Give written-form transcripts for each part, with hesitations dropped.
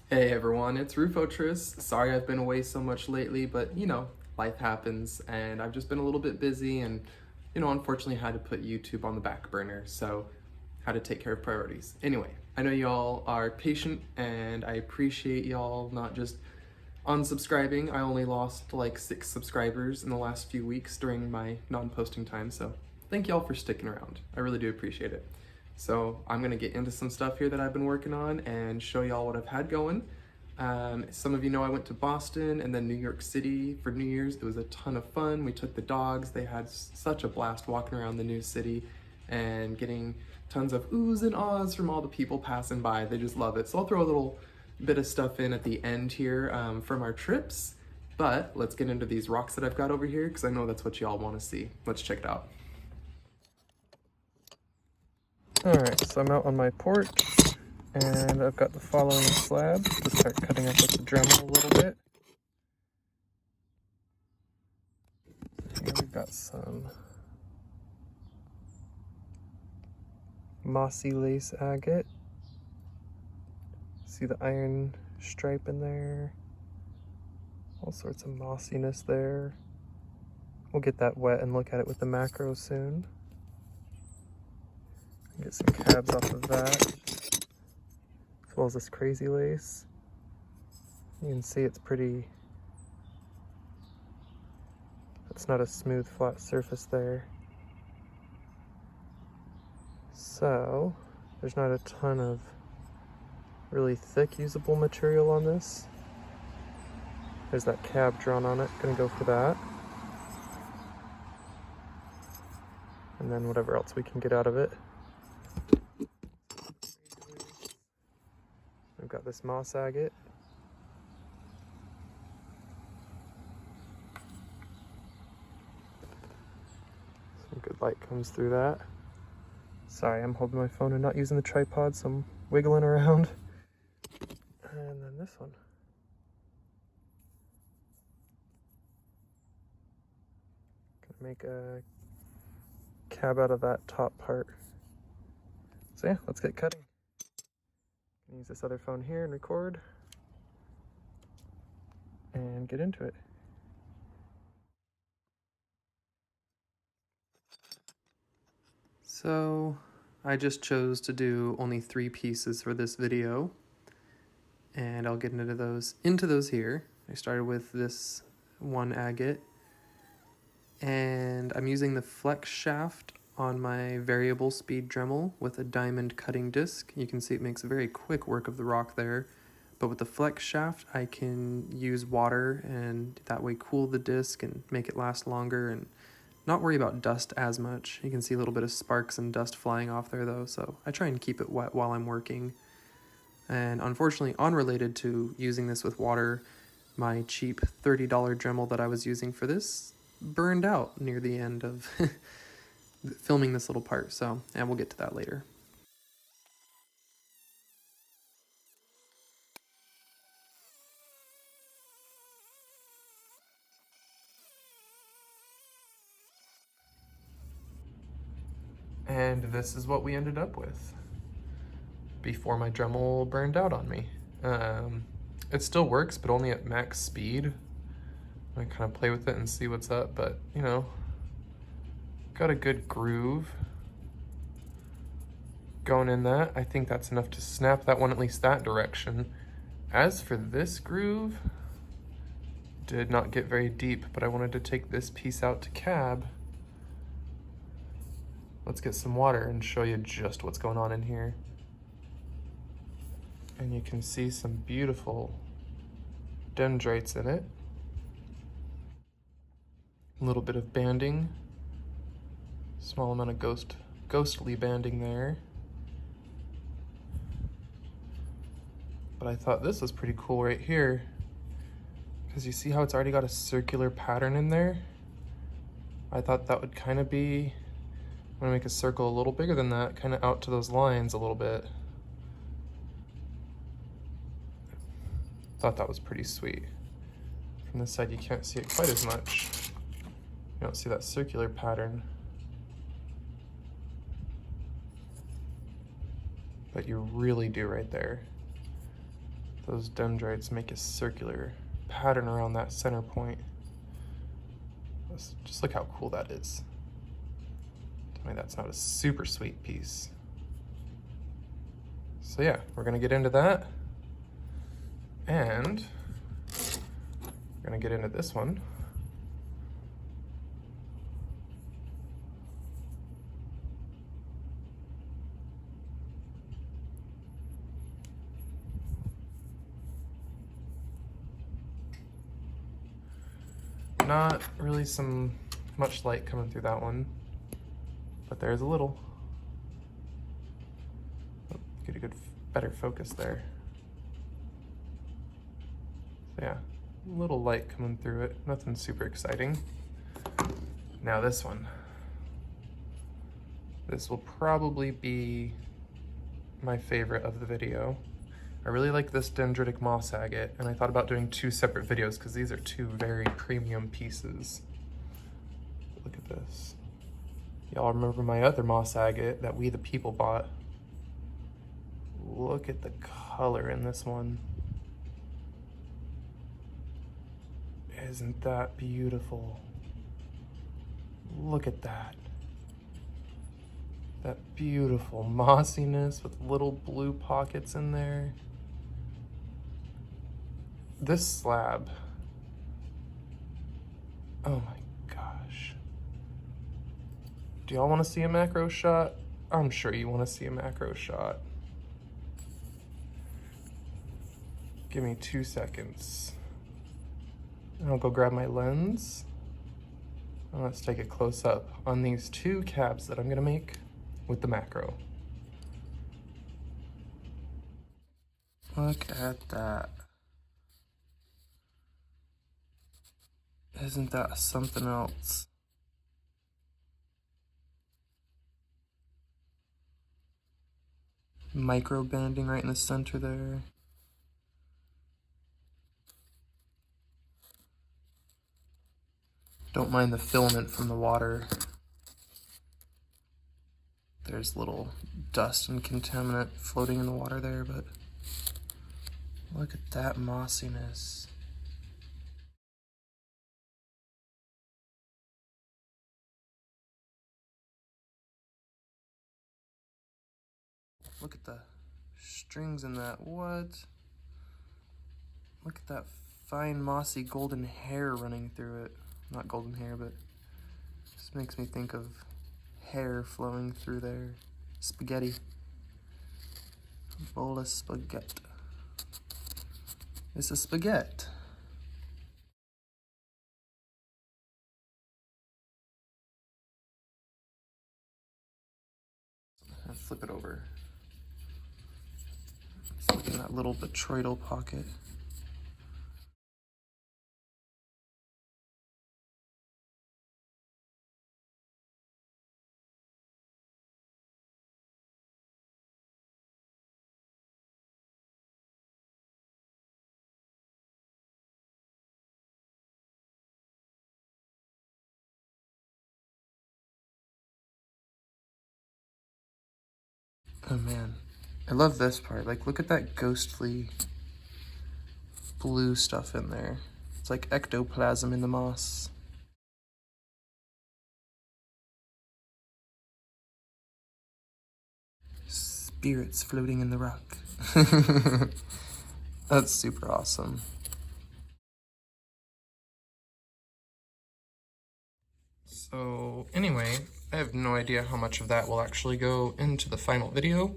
Hey everyone, it's Rufotris. Sorry I've been away so much lately, but life happens and I've just been a little bit busy and unfortunately had to put YouTube on the back burner, so had to take care of priorities. Anyway, I know y'all are patient and I appreciate y'all not just unsubscribing. I only lost like 6 subscribers in the last few weeks during my non-posting time, so thank y'all for sticking around. I really do appreciate it. So I'm gonna get into some stuff here that I've been working on and show y'all what I've had going. Some of you know I went to Boston and then New York City for New Year's. It was a ton of fun. We took the dogs. They had such a blast walking around the new city and getting tons of oohs and ahs from all the people passing by. They just love it. So I'll throw a little bit of stuff in at the end here from our trips. But let's get into these rocks that I've got over here because I know that's what y'all want to see. Let's check it out. Alright, so I'm out on my porch, and I've got the following slabs to start cutting up with the dremel a little bit. Here we've got some mossy lace agate. See the iron stripe in there? All sorts of mossiness there. We'll get that wet and look at it with the macro soon. Get some cabs off of that, as well as this crazy lace. You can see it's not a smooth flat surface there. So there's not a ton of really thick usable material on this. There's that cab drawn on it, gonna go for that. And then whatever else we can get out of it. We've got this moss agate. Some good light comes through that. Sorry, I'm holding my phone and not using the tripod, so I'm wiggling around. And then this one. Gonna make a cab out of that top part. So yeah, let's get cutting. Use this other phone here and record and get into it. So I just chose to do only 3 pieces for this video, and I'll get into those here. I started with this one agate, and I'm using the flex shaft on my variable speed dremel with a diamond cutting disc. You can see it makes very quick work of the rock there, but with the flex shaft I can use water and that way cool the disc and make it last longer and not worry about dust as much. You can see a little bit of sparks and dust flying off there though, so I try and keep it wet while I'm working. And unfortunately, unrelated to using this with water, my cheap $30 Dremel that I was using for this burned out near the end of filming this little part, so and we'll get to that later. And this is what we ended up with before my Dremel burned out on me. It still works, but only at max speed. I kind of play with it and see what's up, but you know, got a good groove going in that. I think that's enough to snap that one, at least that direction. As for this groove, did not get very deep, but I wanted to take this piece out to cab. Let's get some water and show you just what's going on in here. And you can see some beautiful dendrites in it. A little bit of banding. Small amount of ghostly banding there. But I thought this was pretty cool right here, because you see how it's already got a circular pattern in there? I thought that would kind of be, I'm gonna make a circle a little bigger than that, kind of out to those lines a little bit. Thought that was pretty sweet. From this side you can't see it quite as much. You don't see that circular pattern. But you really do right there. those dendrites make a circular pattern around that center point. Just look how cool that is. Tell me that's not a super sweet piece. So yeah, we're gonna get into that. And we're gonna get into this one. Not really much light coming through that one, but there's a little. Get a good, better focus there. So yeah, a little light coming through it, nothing super exciting. Now this one. This will probably be my favorite of the video. I really like this dendritic moss agate, and I thought about doing 2 separate videos because these are 2 very premium pieces. Look at this. Y'all remember my other moss agate that We the People bought? Look at the color in this one. Isn't that beautiful? Look at that. That beautiful mossiness with little blue pockets in there. This slab, oh my gosh. Do y'all want to see a macro shot? I'm sure you want to see a macro shot. Give me 2 seconds. And I'll go grab my lens. And let's take a close up on these 2 cabs that I'm gonna make with the macro. Look at that. Isn't that something else? Micro banding right in the center there. Don't mind the filament from the water. There's little dust and contaminant floating in the water there, but look at that mossiness. Look at the strings in that. What? Look at that fine mossy golden hair running through it. Not golden hair, but just makes me think of hair flowing through there. Spaghetti. A bowl of spaghetti. It's a spaghetti. I'll flip it over. Let's look in that little botryoidal pocket. Oh man, I love this part. Like, look at that ghostly blue stuff in there. It's like ectoplasm in the moss. Spirits floating in the rock. That's super awesome. So anyway, I have no idea how much of that will actually go into the final video,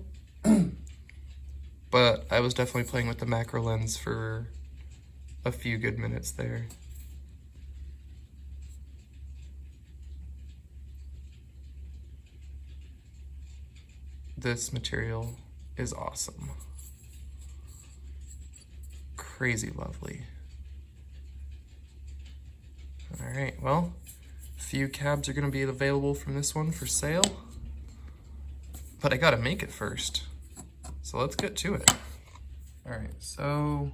but I was definitely playing with the macro lens for a few good minutes there. This material is awesome. Crazy lovely. All right, well, a few cabs are gonna be available from this one for sale, but I gotta make it first. So let's get to it. All right, so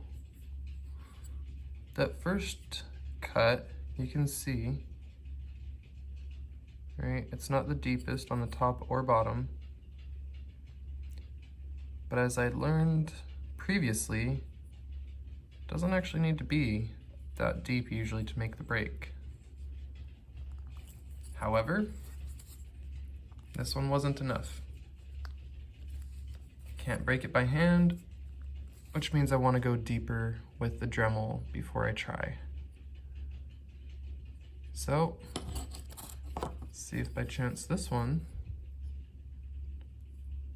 that first cut, you can see, right? It's not the deepest on the top or bottom, but as I learned previously, Doesn't actually need to be that deep usually to make the break. However, this one wasn't enough. Can't break it by hand, which means I want to go deeper with the Dremel before I try. So, let's see if by chance this one,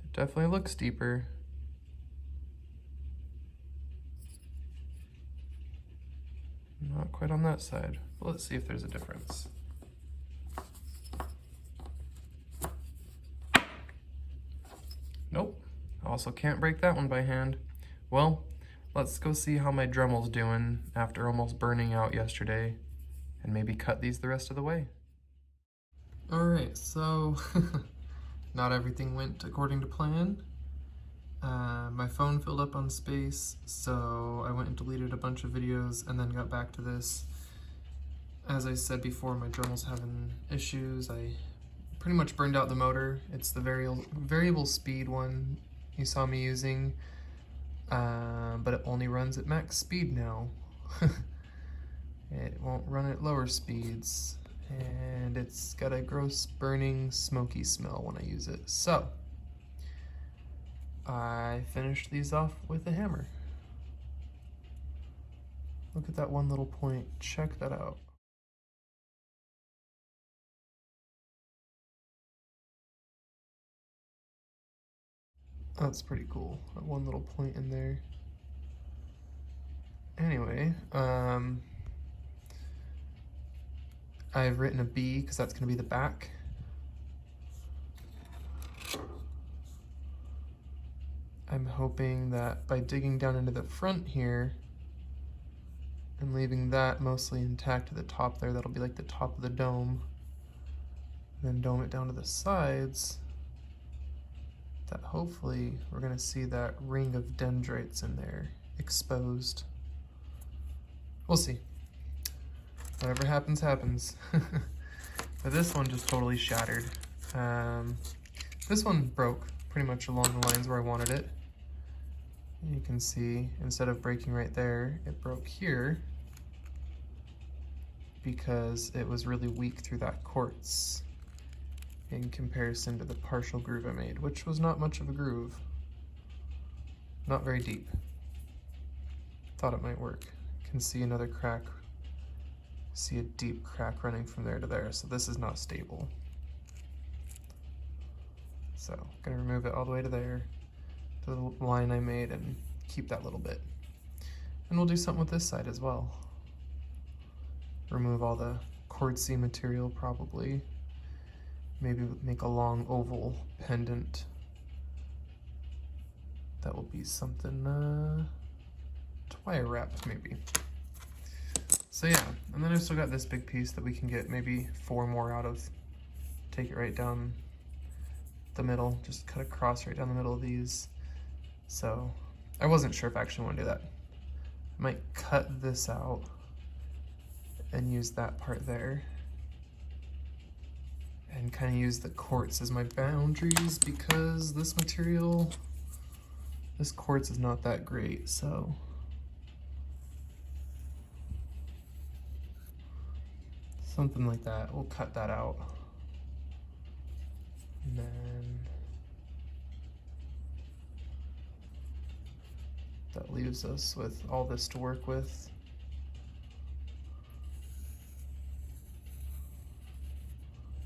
it definitely looks deeper. Not quite on that side, but let's see if there's a difference. Nope, also can't break that one by hand. Well, let's go see how my Dremel's doing after almost burning out yesterday, and maybe cut these the rest of the way. Alright, so not everything went according to plan. My phone filled up on space, so I went and deleted a bunch of videos and then got back to this. As I said before, my Dremel's having issues. I pretty much burned out the motor. It's the variable speed one you saw me using, but it only runs at max speed now. It won't run at lower speeds, and it's got a gross burning smoky smell when I use it. So I finished these off with a hammer. Look at that one little point, check that out. That's pretty cool, that one little point in there. Anyway, I've written a B because that's going to be the back. I'm hoping that by digging down into the front here and leaving that mostly intact at the top there, that'll be like the top of the dome. Then dome it down to the sides, that hopefully we're going to see that ring of dendrites in there exposed. We'll see. Whatever happens, happens. But this one just totally shattered. This one broke pretty much along the lines where I wanted it. You can see, instead of breaking right there, it broke here because it was really weak through that quartz in comparison to the partial groove I made, which was not much of a groove. Not very deep. Thought it might work. Can see another crack. See a deep crack running from there to there, so this is not stable. So I'm gonna remove it all the way to there, to the line I made, and keep that little bit. And we'll do something with this side as well. Remove all the quartzy material probably. Maybe make a long oval pendant. That will be something, wire wrapped maybe. So yeah, and then I've still got this big piece that we can get maybe 4 more out of. Take it right down the middle, just cut across right down the middle of these. So I wasn't sure if I actually want to do that. I might cut this out and use that part there and kind of use the quartz as my boundaries, because this material, this quartz is not that great, so something like that. We'll cut that out. And then that leaves us with all this to work with.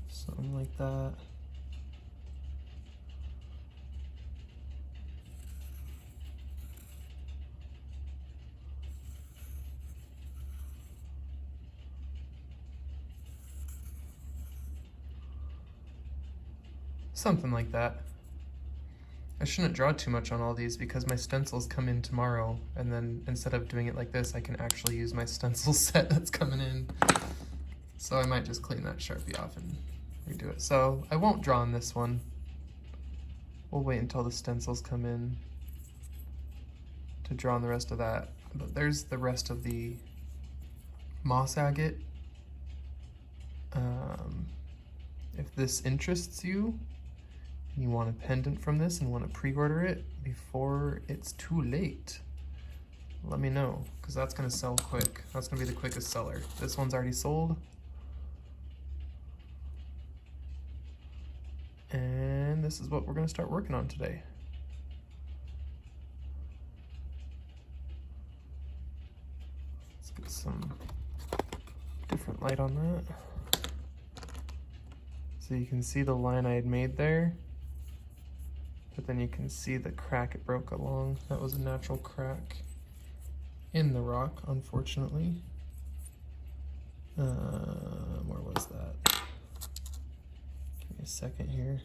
Something like that. Something like that. I shouldn't draw too much on all these because my stencils come in tomorrow, and then instead of doing it like this, I can actually use my stencil set that's coming in. So I might just clean that Sharpie off and redo it. So I won't draw on this one. We'll wait until the stencils come in to draw on the rest of that. But there's the rest of the moss agate. If this interests you, and you want a pendant from this and want to pre-order it before it's too late, let me know, because that's gonna sell quick. That's gonna be the quickest seller. This one's already sold. And this is what we're gonna start working on today. Let's get some different light on that. So you can see the line I had made there, but then you can see the crack it broke along. That was a natural crack in the rock, unfortunately. Where was that? Give me a second here.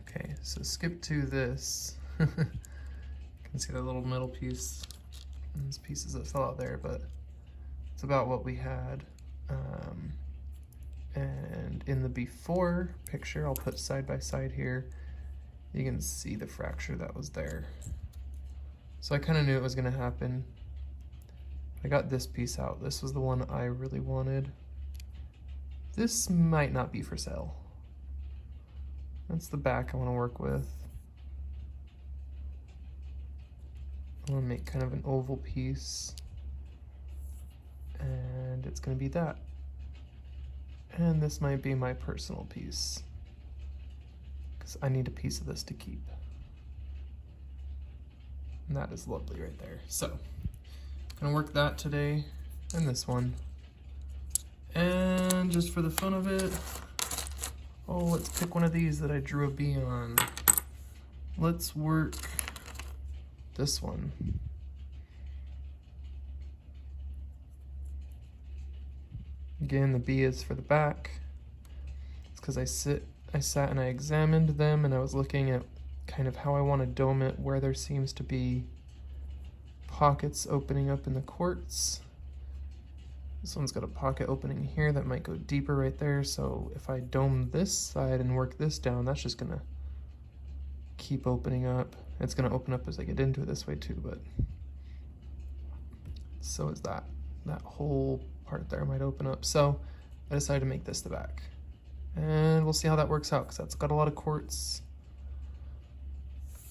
Okay, so skip to this. You can see that little metal piece, and these pieces that fell out there, but it's about what we had. And in the before picture, I'll put side by side here, you can see the fracture that was there. So I kind of knew it was going to happen. I got this piece out. This was the one I really wanted. This might not be for sale. That's the back I want to work with. I want to make kind of an oval piece, and it's going to be that. And this might be my personal piece, because I need a piece of this to keep. And that is lovely right there. So, I'm gonna work that today, and this one. And just for the fun of it, oh, let's pick one of these that I drew a bee on. Let's work this one. Again, the bee is for the back. It's because I sat and I examined them, and I was looking at kind of how I want to dome it, where there seems to be pockets opening up in the quartz. This one's got a pocket opening here that might go deeper right there, so if I dome this side and work this down, that's just gonna keep opening up. It's gonna open up as I get into it this way too, but so is that. That whole part there might open up. So I decided to make this the back. And we'll see how that works out, because that's got a lot of quartz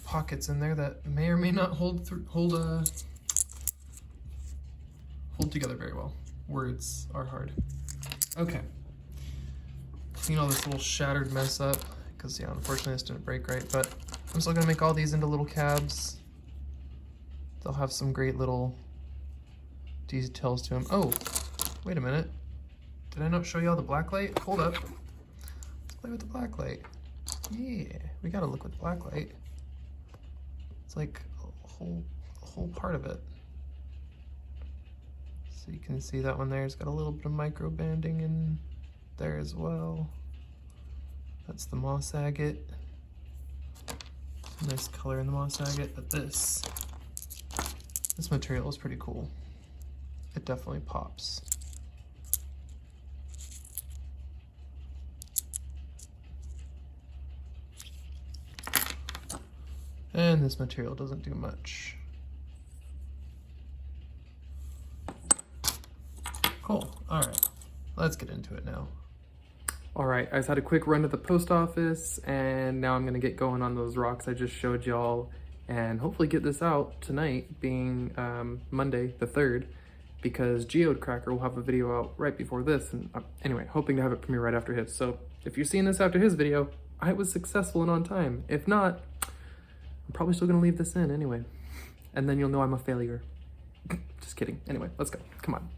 pockets in there that may or may not hold together very well. Words are hard. Okay. Clean all this little shattered mess up, because yeah, unfortunately this didn't break right, but I'm still gonna make all these into little cabs. They'll have some great little details to them. Oh, wait a minute. Did I not show you all the black light? Hold up. Let's play with the black light. Yeah, we gotta look with black light. It's like a whole part of it. So you can see that one there. It's got a little bit of micro banding in there as well. That's the moss agate. Nice color in the moss agate, but this material is pretty cool. It definitely pops. And this material doesn't do much. Cool, all right, let's get into it now. All right, I just had a quick run to the post office, and now I'm gonna get going on those rocks I just showed y'all, and hopefully get this out tonight, being Monday the 3rd, because Geode Cracker will have a video out right before this, and anyway, hoping to have it premiere right after his. So if you're seeing this after his video, I was successful and on time. If not, I'm probably still gonna leave this in anyway, and then you'll know I'm a failure. Just kidding. Anyway, let's go, come on.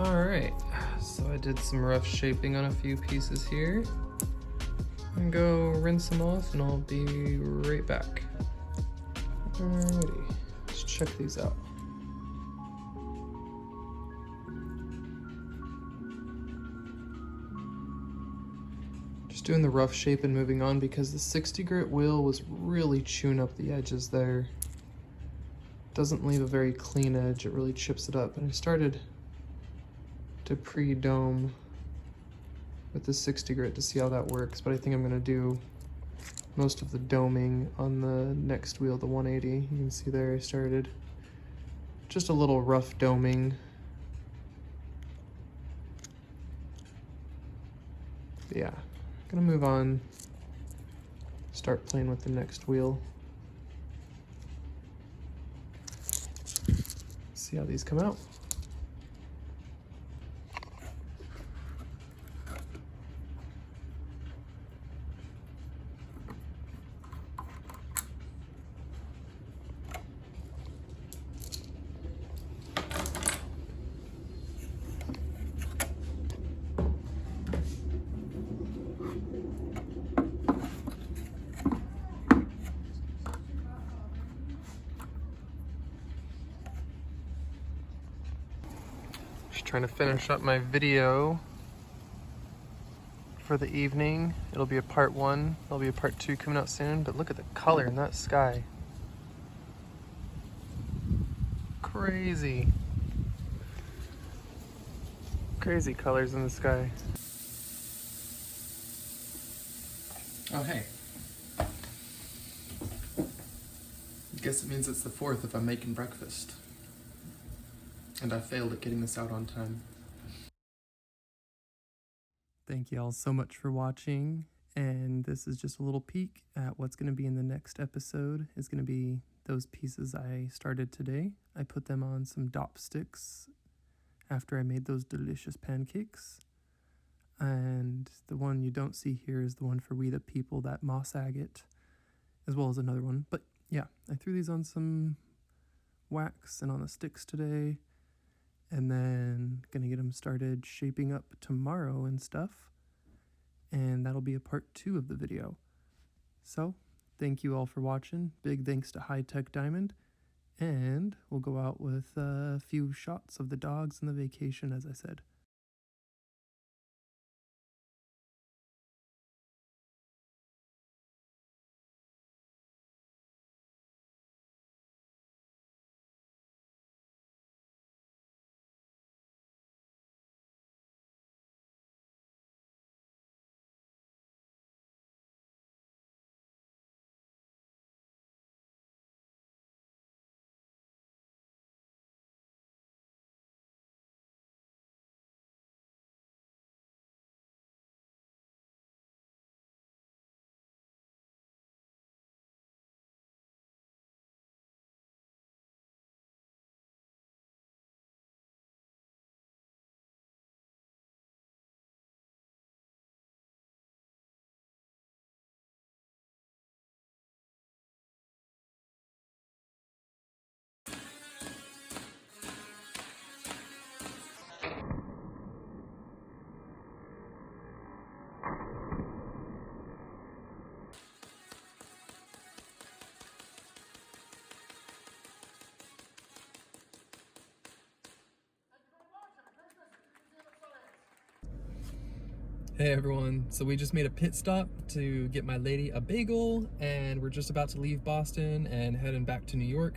Alright, so I did some rough shaping on a few pieces here. I'm gonna go rinse them off and I'll be right back. Alrighty, let's check these out. Just doing the rough shape and moving on because the 60 grit wheel was really chewing up the edges there. Doesn't leave a very clean edge, it really chips it up. And I started to pre-dome with the 60 grit to see how that works, but I think I'm gonna do most of the doming on the next wheel, the 180. You can see there I started just a little rough doming. Yeah, gonna move on, start playing with the next wheel. See how these come out. Just trying to finish up my video for the evening. It'll be a part 1, there'll be a part 2 coming out soon, but look at the color in that sky. Crazy. Crazy colors in the sky. Oh, hey. Guess it means it's the 4th if I'm making breakfast. And I failed at getting this out on time. Thank you all so much for watching, and this is just a little peek at what's going to be in the next episode. Is going to be those pieces I started today. I put them on some dop sticks after I made those delicious pancakes. And the one you don't see here is the one for We the People, that moss agate, as well as another one. But yeah, I threw these on some wax and on the sticks today, and then gonna get them started shaping up tomorrow and stuff, and that'll be a part 2 of the video. So thank you all for watching. Big thanks to High Tech Diamond, and we'll go out with a few shots of the dogs and the vacation, as I said. Hey everyone, so we just made a pit stop to get my lady a bagel, and we're just about to leave Boston and heading back to New York.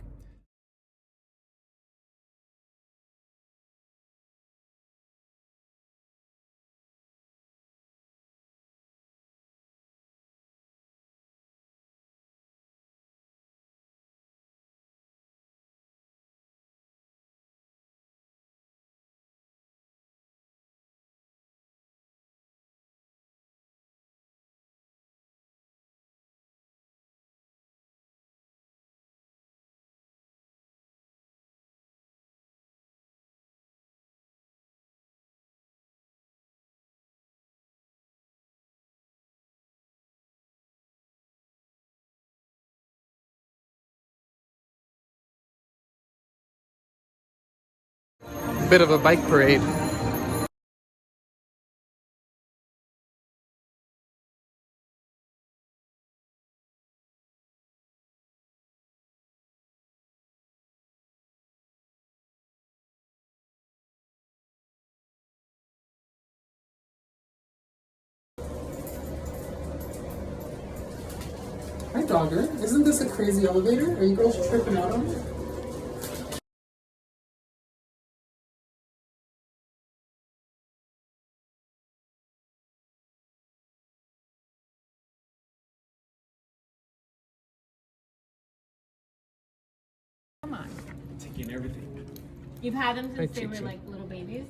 Bit of a bike parade. Dogger. Isn't this a crazy elevator? Are you girls tripping out on it? Come on. Taking everything. You've had them since Hi, they were Chichi. like little babies?